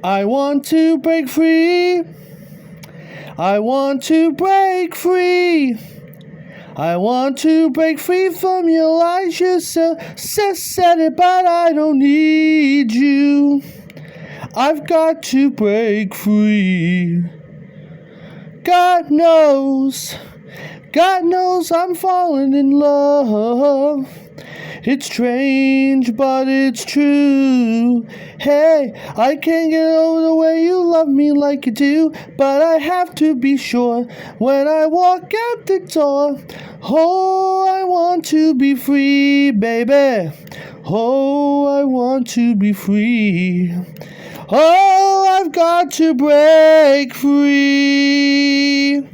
I want to break free. I want to break free. I want to break free from your lies. You said it, but I don't need you. I've got to break free. God knows I'm falling in love. It's strange, but it's true. Hey, I can't get over the way you love me like you do, but I have to be sure when I walk out the door. Oh, I want to be free, baby. Oh, I want to be free. Oh, I've got to break free.